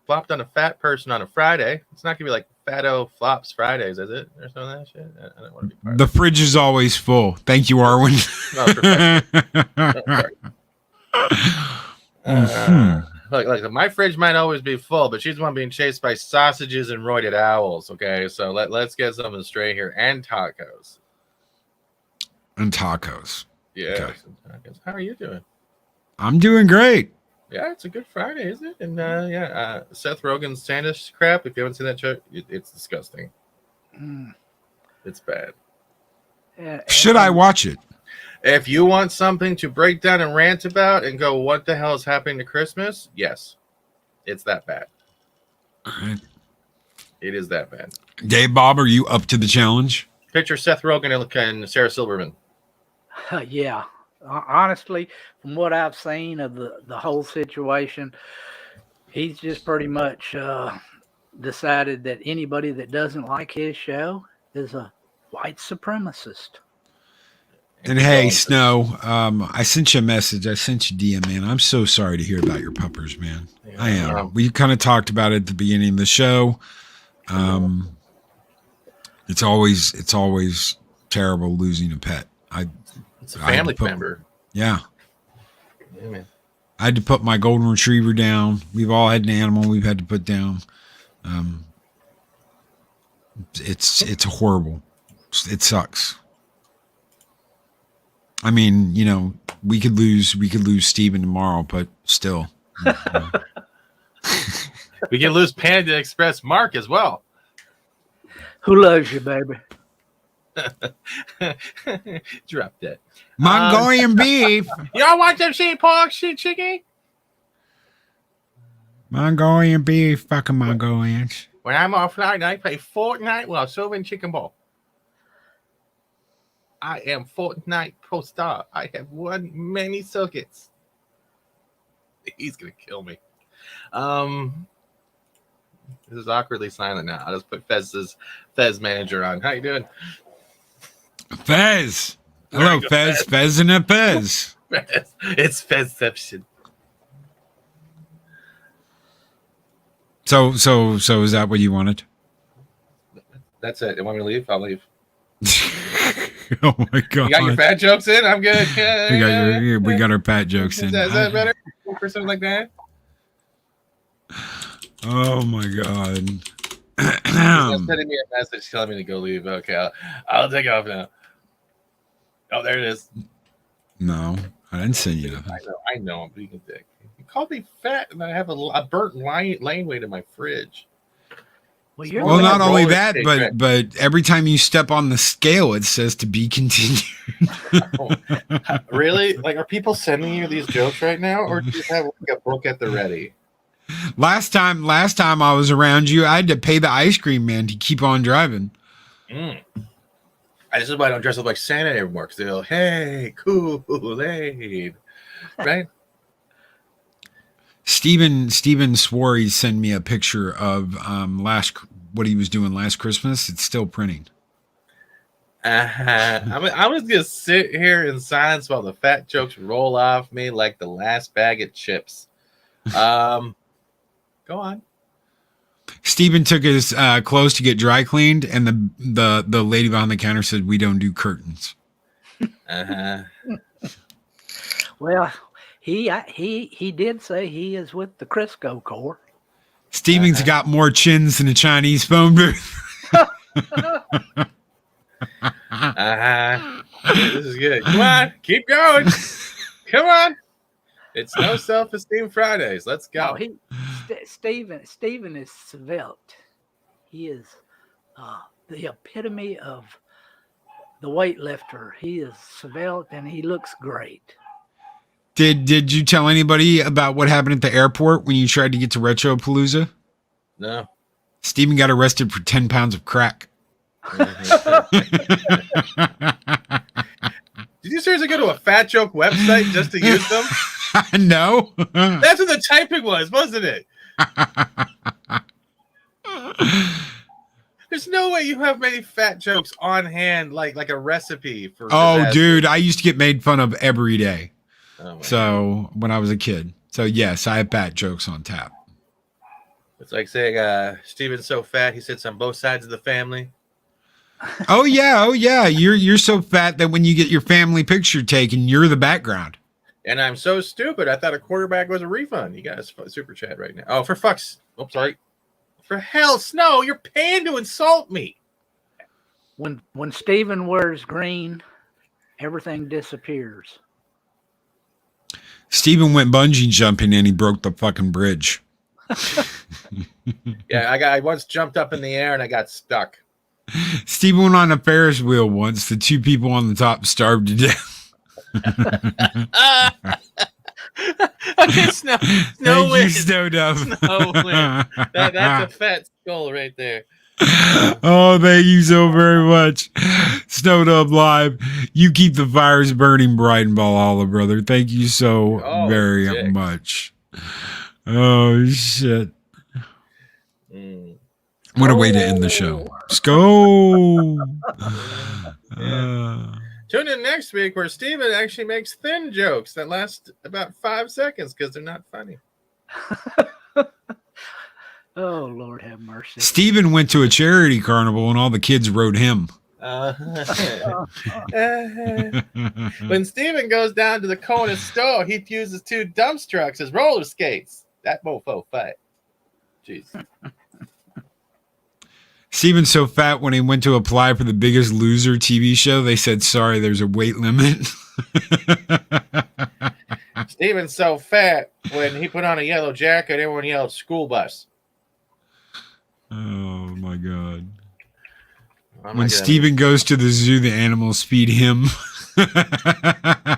flopped on a fat person on a Friday, it's not gonna be like Fatto Flops Fridays, is it? Or some of that shit. I don't want to be part The fridge is always full. Thank you, Arwen. of it. Look, my fridge might always be full, but she's the one being chased by sausages and roided owls. Okay, so let's get something straight here. And tacos. And tacos. Yeah. Okay. Tacos. How are you doing? I'm doing great. Yeah, it's a good Friday, isn't it? And Seth Rogen's Sanders crap. If you haven't seen that show, it's disgusting. It's bad. Should I watch it? If you want something to break down and rant about and go, what the hell is happening to Christmas? Yes, it's that bad. All right. It is that bad. Dave Bob, are you up to the challenge? Picture Seth Rogen and Sarah Silverman. Yeah. Honestly, from what I've seen of the whole situation, he's just pretty much decided that anybody that doesn't like his show is a white supremacist. And hey, Snow, I sent you a message. I sent you DM, man. I'm so sorry to hear about your puppers, man. Yeah, I am. We kind of talked about it at the beginning of the show. It's always terrible losing a pet. It's a family member. Yeah. Yeah, man. I had to put my golden retriever down. We've all had an animal we've had to put down. It's horrible. It sucks. I mean, you know, we could lose Steven tomorrow, but still. We can lose Panda Express Mark as well. Who loves you, baby? Drop that. Mongolian beef. Y'all want some sheep pork, shit chicken? Mongolian beef, fucking Mongolians. When I'm offline, I play Fortnite while serving chicken ball. I am Fortnite Pro Star. I have won many circuits. He's gonna kill me. This is awkwardly silent now. I'll just put Fez manager on. How you doing? Fez. Hello, Fez. Fez and a Fez. It's Fezception. So is that what you wanted? That's it. You want me to leave? I'll leave. Oh my god! You got your fat jokes in? I'm good. We got our fat jokes in. Is that better? For something like that? Oh my god! He's sending me a message telling me to go leave. Okay, I'll take off now. Oh, there it is. No, I didn't send you nothing. I know. I'm being a dick. You called me fat, and I have a burnt lane weight in my fridge. Well, not only that, but every time you step on the scale, it says to be continued. Really? Like, are people sending you these jokes right now, or do you have like a book at the ready? Last time I was around you, I had to pay the ice cream man to keep on driving. This is why I don't dress up like Santa anymore, because they'll, hey, Kool-Aid, right? Steven swore he'd send me a picture of what he was doing last Christmas. It's still printing. I'm just gonna sit here in silence while the fat jokes roll off me like the last bag of chips. Go on. Steven took his clothes to get dry cleaned, and the lady behind the counter said, "We don't do curtains." Well, he did say he is with the Crisco Corps. Steven's got more chins than a Chinese phone booth. This is good. Come on, keep going. Come on. It's no self-esteem Fridays. Let's go. Steven is svelte. He is the epitome of the weightlifter. He is svelte and he looks great. Did you tell anybody about what happened at the airport when you tried to get to Retropalooza? No. Steven got arrested for 10 pounds of crack. Did you seriously go to a fat joke website just to use them? No. That's what the typing was, wasn't it? There's no way you have many fat jokes on hand, like a recipe for. Oh, disaster. dude, I used to get made fun of every day. Oh, so when I was a kid. So yes, I have fat jokes on tap. It's like saying Steven's so fat he sits on both sides of the family. Oh yeah. You're so fat that when you get your family picture taken, you're the background. And I'm so stupid. I thought a quarterback was a refund. You guys super chat right now. Oh, for fuck's. Oh, sorry. For hell, Snow, you're paying to insult me. When Steven wears green, everything disappears. Steven went bungee jumping and he broke the fucking bridge. Yeah, I once jumped up in the air and I got stuck. Steven went on a Ferris wheel once. The two people on the top starved to death. Okay, Snow Thank you, wins. Snow Dove. Snow wins. That's a fat skull right there. Oh, thank you so very much. Snowed Up Live. You keep the fires burning bright in Valhalla, brother. Thank you so very dick. much. Oh, shit. Mm. What a way to end the show. Let's go. Tune in next week where Steven actually makes thin jokes that last about 5 seconds because they're not funny. Oh, Lord have mercy. Steven went to a charity carnival and all the kids rode him. When Steven goes down to the Kona store, he uses 2 dump trucks as roller skates. That mofo fight. Jeez. Steven's so fat when he went to apply for the Biggest Loser TV show, they said, sorry, there's a weight limit. Steven's so fat when he put on a yellow jacket, everyone yelled school bus. Oh, my God. When Steven goes to the zoo, the animals feed him. Oh,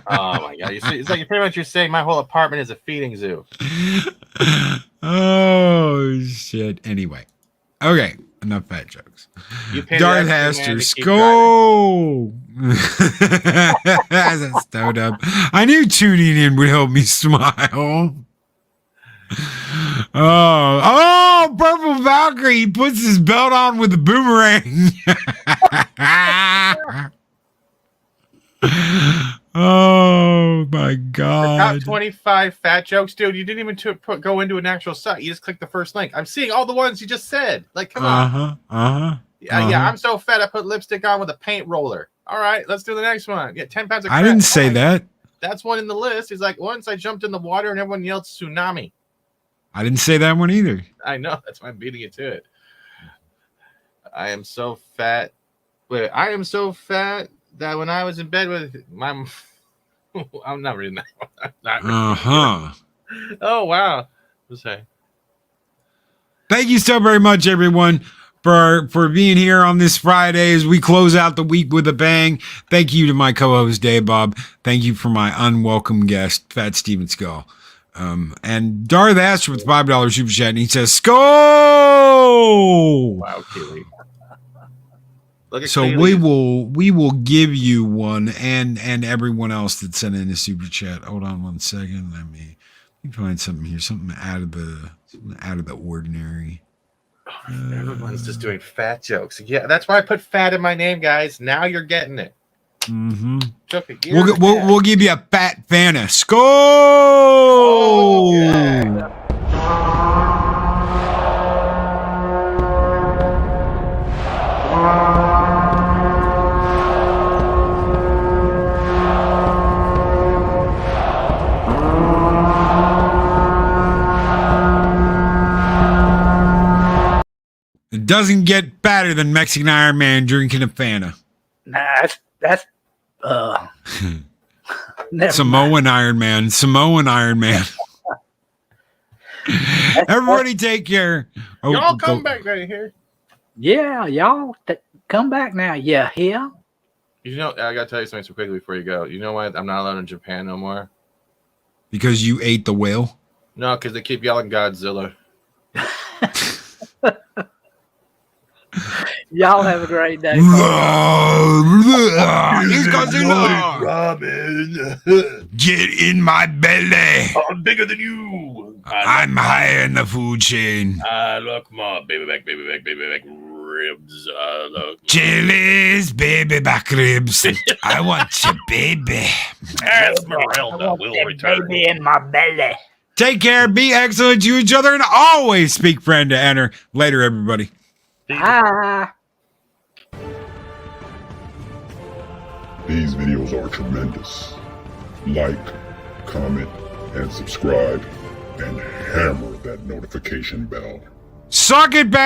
my God. You see, it's like pretty much you're saying my whole apartment is a feeding zoo. Oh, shit. Anyway. Okay. Enough fat jokes. Darth Hasters, go! That's stowed up. I knew tuning in would help me smile. Oh, Purple Valkyrie. He puts his belt on with a boomerang. Oh, my God. The top 25 fat jokes, dude. You didn't even go into an actual site. You just clicked the first link. I'm seeing all the ones you just said. Like, come on. Yeah, I'm so fat I put lipstick on with a paint roller. All right, let's do the next one. Yeah, 10 pounds of crap. I didn't say that. That's one in the list. He's like, once I jumped in the water and everyone yelled tsunami. I didn't say that one either. I know. That's why I'm beating it to it. I am so fat. Wait, I am so fat that when I was in bed with my... I'm not reading that one. Oh, wow. Okay. Thank you so very much, everyone, for being here on this Friday as we close out the week with a bang. Thank you to my co-host, Dave Bob. Thank you for my unwelcome guest, Fat Steven Skull. And Darth Asher with $5 super chat, and he says, Skull! Wow, Keely. So we will give you one and everyone else that sent in a super chat. Hold on one second. Let me find something here. Something out of the ordinary. Everyone's just doing fat jokes. Yeah, that's why I put fat in my name, guys. Now you're getting it. Mm-hmm. We'll give you a fat Fanta. Skull! Oh, yeah. It doesn't get better than Mexican Iron Man drinking a Fanta. Nah, that's Samoan Iron Man. Everybody take care. Oh, y'all come back right here. Yeah, y'all come back now. Yeah, here. You know, I gotta tell you something so quickly before you go. You know why I'm not allowed in Japan no more? Because you ate the whale? No, because they keep yelling Godzilla. Y'all have a great day. He's Godzilla. Robin. Get in my belly. I'm bigger than you. I'm higher in the food chain. I look more baby back ribs. Chili's baby back ribs. I want your baby. Esmeralda will return. Baby in my belly. Take care. Be excellent to each other and always speak friend to enter. Later, everybody. Hi. These videos are tremendous. Like, comment, and subscribe, and hammer that notification bell. Suck it back.